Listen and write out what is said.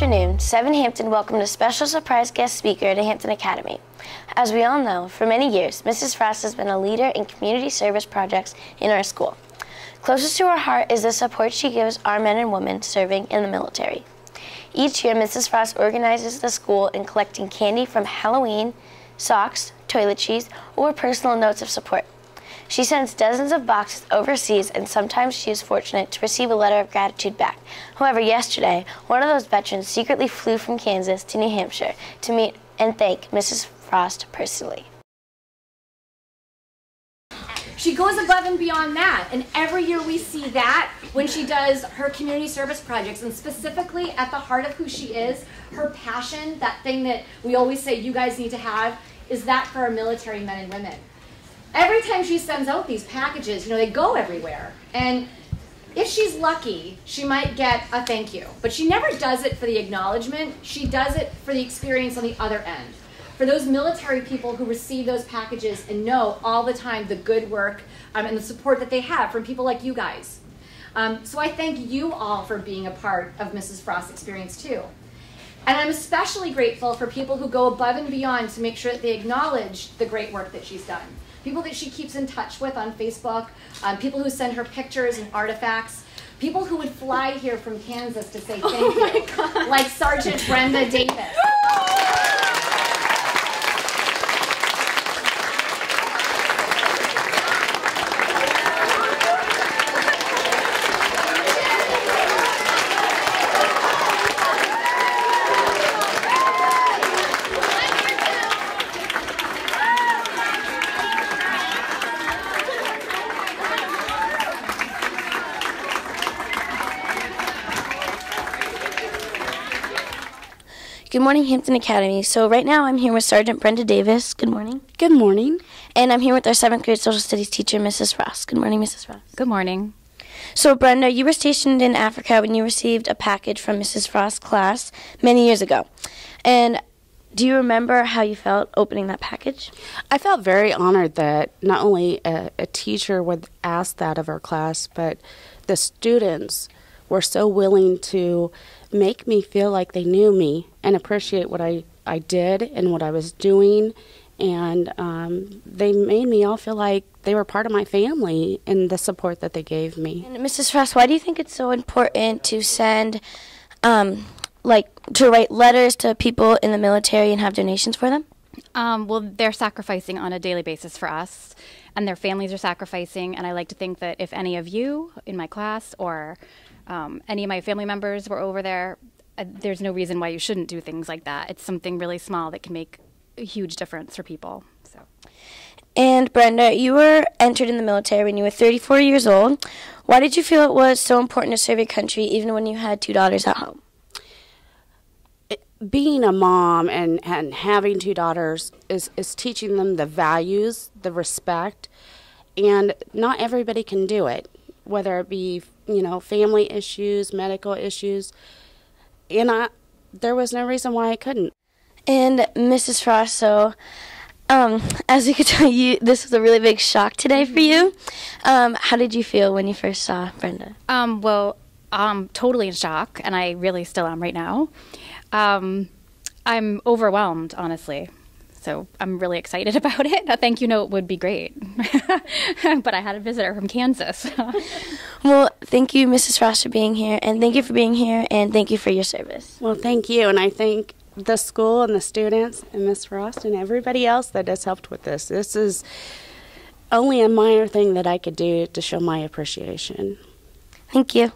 afternoon, 7 Hampton welcomed a special surprise guest speaker to Hampton Academy. As we all know, for many years, Mrs. Frost has been a leader in community service projects in our school. Closest to her heart is the support she gives our men and women serving in the military. Each year, Mrs. Frost organizes the school in collecting candy from Halloween, socks, toiletries, or personal notes of support. She sends dozens of boxes overseas, and sometimes she is fortunate to receive a letter of gratitude back. However, yesterday, one of those veterans secretly flew from Kansas to New Hampshire to meet and thank Mrs. Frost personally. She goes above and beyond that, and every year we see that when she does her community service projects, and specifically at the heart of who she is, her passion, that thing that we always say you guys need to have, is that for our military men and women. Every time she sends out these packages, they go everywhere. And if she's lucky, she might get a thank you. But she never does it for the acknowledgement. She does it for the experience on the other end. For those military people who receive those packages and know all the time the good work and the support that they have from people like you guys. So I thank you all for being a part of Mrs. Frost's experience too. And I'm especially grateful for people who go above and beyond to make sure that they acknowledge the great work that she's done. People that she keeps in touch with on Facebook, people who send her pictures and artifacts, people who would fly here from Kansas to say thank you, like Sergeant Brenda Davis. Good morning, Hampton Academy. So right now I'm here with Sergeant Brenda Davis. Good morning. Good morning. And I'm here with our 7th grade social studies teacher, Mrs. Frost. Good morning, Mrs. Frost. Good morning. So Brenda, you were stationed in Africa when you received a package from Mrs. Frost's class many years ago. And do you remember how you felt opening that package? I felt very honored that not only a teacher would ask that of our class, but the students were so willing to make me feel like they knew me and appreciate what I did and what I was doing. And they made me all feel like they were part of my family and the support that they gave me. And Mrs. Frost, why do you think it's so important to send, to write letters to people in the military and have donations for them? Well, they're sacrificing on a daily basis for us, and their families are sacrificing. And I like to think that if any of you in my class or any of my family members were over there, there's no reason why you shouldn't do things like that. It's something really small that can make a huge difference for people. So. And Brenda, you were entered in the military when you were 34 years old. Why did you feel it was so important to serve your country even when you had 2 daughters at home? Being a mom and having 2 daughters is teaching them the values, the respect, and not everybody can do it, whether it be, family issues, medical issues, and there was no reason why I couldn't. And Mrs. Frost, so as you could tell, this was a really big shock today for you. How did you feel when you first saw Brenda? Well, I'm totally in shock, and I really still am right now. I'm overwhelmed, honestly. So I'm really excited about it. A thank you note would be great. But I had a visitor from Kansas. Well, thank you, Mrs. Frost, for being here, and thank you for being here, and thank you for your service. Well, thank you, and I thank the school and the students and Miss Frost and everybody else that has helped with this. This is only a minor thing that I could do to show my appreciation. Thank you.